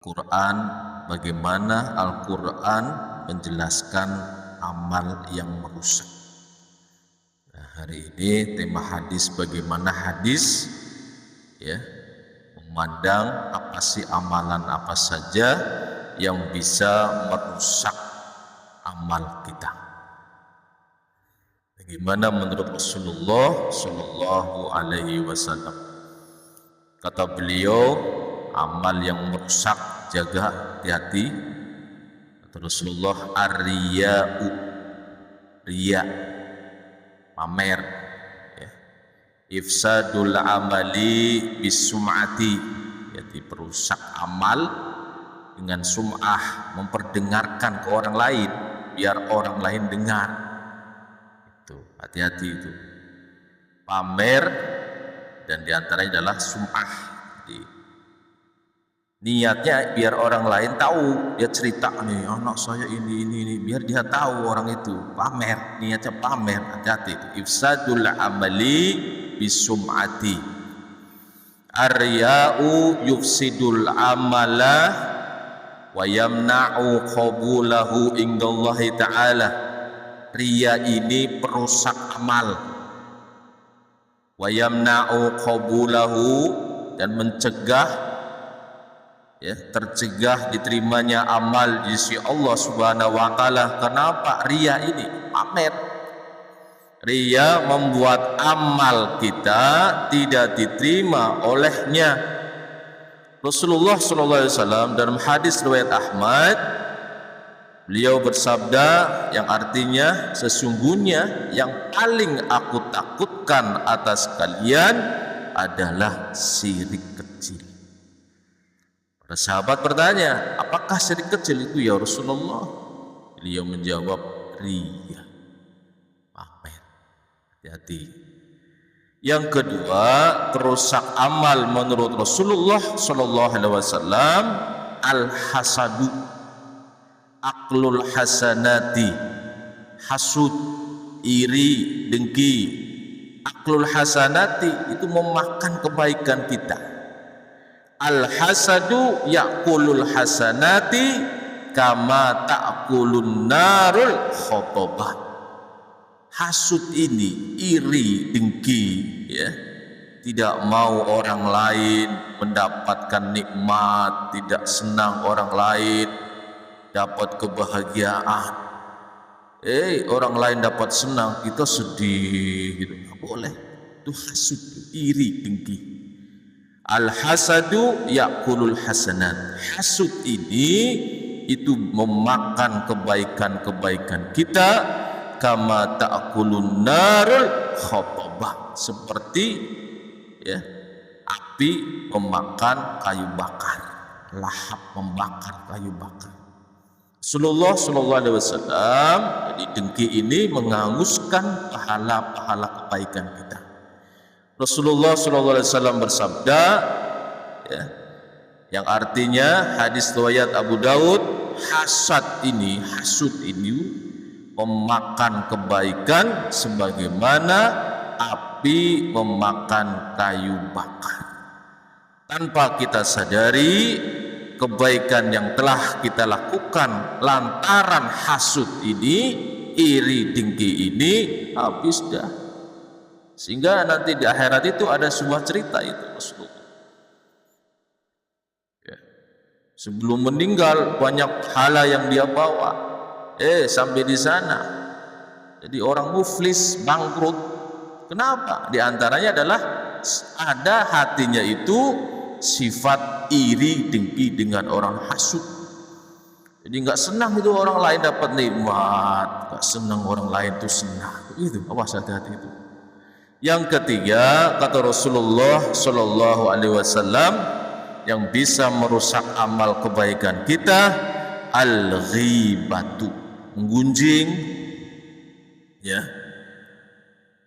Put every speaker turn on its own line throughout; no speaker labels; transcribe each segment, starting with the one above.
Quran, bagaimana Al-Quran menjelaskan amal yang merusak. Nah, hari ini tema hadis, bagaimana hadis memandang apa sih amalan apa saja yang bisa merusak amal kita. Bagaimana menurut Rasulullah Shallallahu Alaihi Wasallam? Kata beliau, amal yang merusak, jaga hati-hati. Kata Rasulullah, ar-riya'u, riya, pamer, ifsadul amali bisum'ati, jadi perusak amal dengan sum'ah, memperdengarkan ke orang lain biar orang lain dengar. Itu hati-hati itu, pamer, dan diantaranya adalah sum'ah. Jadi niatnya biar orang lain tahu, dia cerita nih, anak saya ini, biar dia tahu orang itu, pamer, niatnya pamer. Hati-hati itu, ifsadul amali bisum'ati. Ar-riya'u yufsidul amala wa yamna'u qabulahu indallahi ta'ala. Riya ini perusak amal, wa yamna'u qabulahu, dan mencegah, tercegah diterimanya amal di sisi Allah Subhanahu wa taala. Kenapa? Riya ini pamer. Riya membuat amal kita tidak diterima olehnya. Rasulullah sallallahu alaihi wasallam dalam hadis riwayat Ahmad, beliau bersabda yang artinya, sesungguhnya yang paling aku takutkan atas kalian adalah syirik kecil. Para sahabat bertanya, apakah syirik kecil itu ya Rasulullah? Beliau menjawab, riya, pamer. Hati-hati. Yang kedua, perusak amal menurut Rasulullah sallallahu alaihi wasallam, al-hasadu, aklul hasanati, hasud, iri, dengki. Aklul hasanati itu memakan kebaikan kita. Al-hasadu ya'kulul hasanati kama ta'kulun narul khotobah. Hasud ini, iri, dengki, tidak mau orang lain mendapatkan nikmat, tidak senang orang lain dapat kebahagiaan. Orang lain dapat senang, kita sedih gitu. Nggak boleh. Itu hasud, iri, dengki. Al-hasadu ya'kulul hasanat. Hasud ini itu memakan kebaikan-kebaikan kita, kama ta'kulun narul khotobah, seperti api memakan kayu bakar, lahap membakar kayu bakar. Rasulullah sallallahu alaihi wasallam, jadi dengki ini menghanguskan pahala-pahala kebaikan kita. Rasulullah sallallahu alaihi wasallam bersabda, yang artinya hadis riwayat Abu Daud, hasud ini memakan kebaikan sebagaimana api memakan kayu bakar. Tanpa kita sadari, kebaikan yang telah kita lakukan lantaran hasud ini, iri, dengki ini, habis dah. Sehingga nanti di akhirat itu ada sebuah cerita itu Rasulullah. Sebelum meninggal banyak pahala yang dia bawa. Sampai di sana jadi orang muflis, bangkrut. Kenapa? Di antaranya adalah ada hatinya itu sifat iri, dengki dengan orang hasud. Jadi nggak senang itu orang lain dapat nikmat, nggak senang orang lain itu senang. Itu awas, hati-hati itu. Yang ketiga, kata Rasulullah sallallahu alaihi wasallam, yang bisa merusak amal kebaikan kita, al-ghibatu, menggunjing,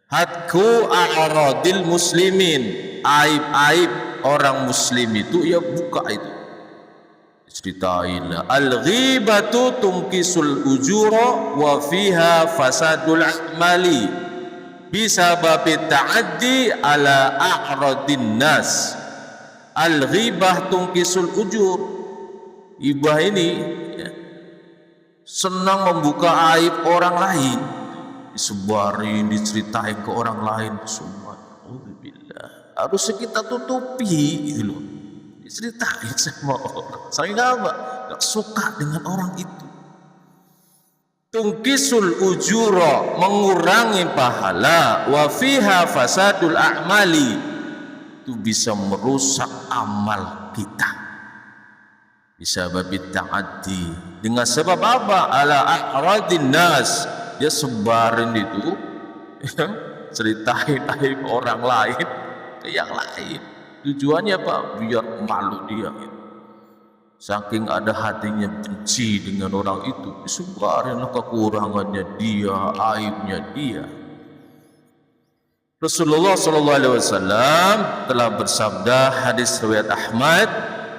hadku a'radil muslimin, aib-aib orang muslim itu buka itu, ceritain. Al-ghibatu tumkisul ujura wa fiha fasadul a'mali bisababi ta'addi ala a'radin nas. Al-ghibah tumkisul ujur, Ibah ini ya, senang membuka aib orang lain, disebarin, diceritain ke orang lain semua. Alhamdulillah. Harusnya kita tutupi gitu loh. Diceritain sama orang. Saya nggak suka dengan orang itu. Tungkisul ujura, mengurangi pahala, wa fiha fasadul a'mali, itu bisa merusak amal kita. Bisa babi ta'addi, dengan sebab apa? Ala a'radin nas, dia sebarin itu ceritain aib orang lain ke yang lain. Tujuannya apa? Biar malu dia. Saking ada hatinya benci dengan orang itu, disebarinlah kekurangannya dia, aibnya dia. Rasulullah SAW telah bersabda, hadis riwayat Ahmad,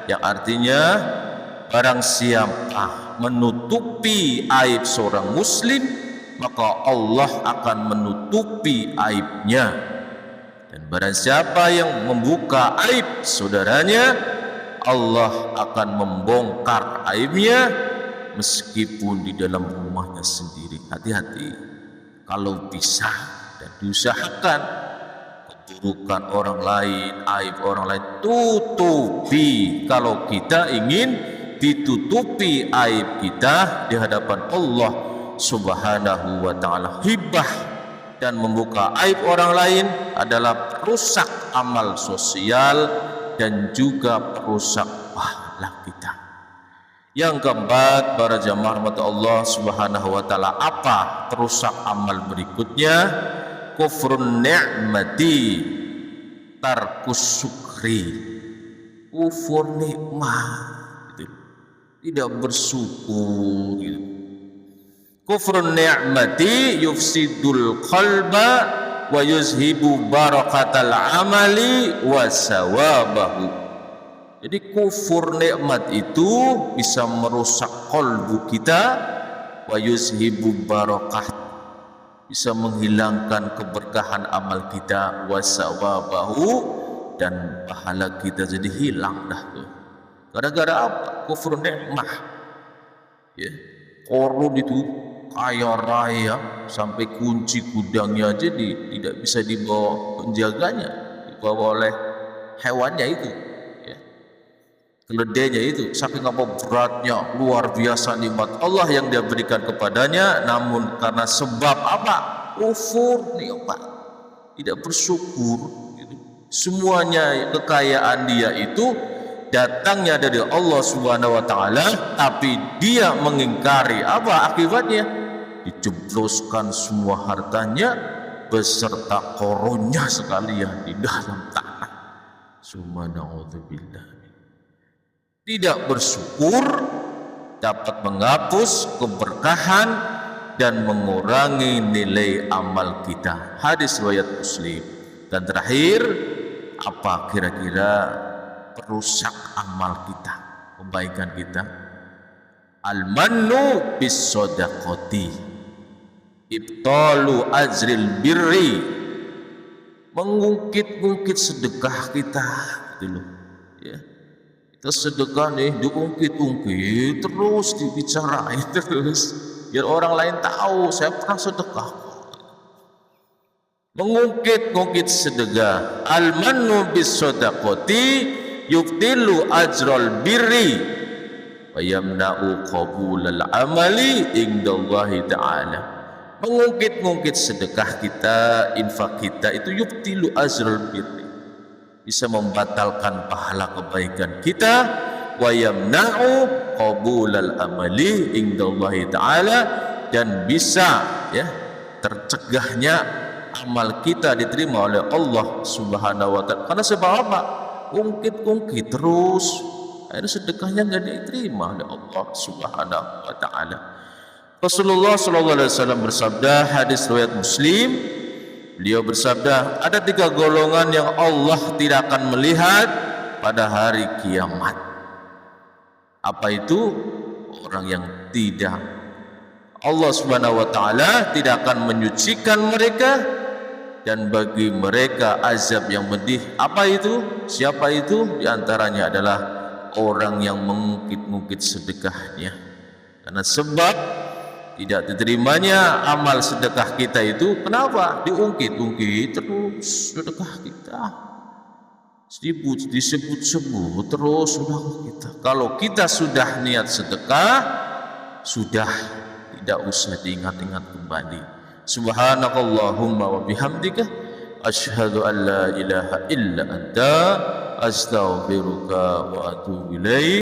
yang artinya barang siapa menutupi aib seorang muslim, maka Allah akan menutupi aibnya. Dan barang siapa yang membuka aib saudaranya, Allah akan membongkar aibnya meskipun di dalam rumahnya sendiri. Hati-hati kalau bisa dan diusahakan keburukan orang lain, aib orang lain tutupi. Kalau kita ingin ditutupi aib kita di hadapan Allah Subhanahu wa ta'ala. Hibah dan membuka aib orang lain adalah perusak amal sosial dan juga perusak pahala kita. Yang keempat, para jamaah rahmat Allah Subhanahu wa ta'ala, apa perusak amal berikutnya? Kufrun ni'mati, tarkus sukri, kufur nikmat, gitu. Tidak bersyukur, gitu. Kufrun ni'mati yufsidul qalba wa yuzhibu barakatal amali wa sawabahu. Jadi kufur nikmat itu bisa merusak qalbu kita, wa yuzhibu barakah, bisa menghilangkan keberkahan amal kita, wa sawabahu, dan pahala kita jadi hilang dah tuh. Gara-gara apa? Kufur nikmat. Ya, korun itu kaya raya sampai kunci gudangnya aja tidak bisa dibawa penjaganya, dibawa oleh hewannya itu, ya, keledainya itu. Saking apa beratnya, luar biasa nikmat Allah yang dia berikan kepadanya, namun karena sebab apa? Kufur nikmat, tidak bersyukur, gitu. Semuanya kekayaan dia itu datangnya dari Allah Subhanahu wa ta'ala, tapi dia mengingkari. Apa akibatnya? Dijebloskan semua hartanya beserta koronnya sekalian di dalam tanah. Subhanallah. Tidak bersyukur dapat menghapus keberkahan dan mengurangi nilai amal kita. Hadis riwayat Muslim. Dan terakhir, apa kira-kira perusak amal kita, kebaikan kita? Al-mannu bis sadaqati, ibtalu ajril birri, mengungkit-ungkit sedekah kita, gitu loh, ya. Kita sedekah nih, diungkit-ungkit terus, dibicarain terus, biar orang lain tahu saya pernah sedekah. Mengungkit-ungkit sedekah. Al-mannu bis sadaqati yubtilu ajral birri wa yamna'u qabulal amali indallahi ta'ala. Mengungkit-ungkit sedekah kita, infak kita itu yubtilu ajral birri, bisa membatalkan pahala kebaikan kita, wa yamna'u qabulal amali indallahi ta'ala, dan bisa, ya, tercegahnya amal kita diterima oleh Allah Subhanahu wa ta'ala. Karena sebab apa? Ungkit-ungkit terus, akhirnya sedekahnya nggak diterima oleh Allah Subhanahu wa ta'ala. Rasulullah SAW bersabda, hadis riwayat Muslim, beliau bersabda, ada 3 golongan yang Allah tidak akan melihat pada hari kiamat. Apa itu? Orang yang tidak, Allah Subhanahu wa ta'ala tidak akan menyucikan mereka, dan bagi mereka azab yang pedih. Apa itu? Siapa itu? Di antaranya adalah orang yang mengungkit-ungkit sedekahnya. Karena sebab tidak diterimanya amal sedekah kita itu kenapa? Diungkit-ungkit terus sedekah kita, disebut-sebut terus sedekah kita. Kalau kita sudah niat sedekah, sudah tidak usah diingat-ingat kembali. Subhanakallahumma wa bihamdika asyhadu an la ilaha illa anta astaghfiruka wa atubu ilaik.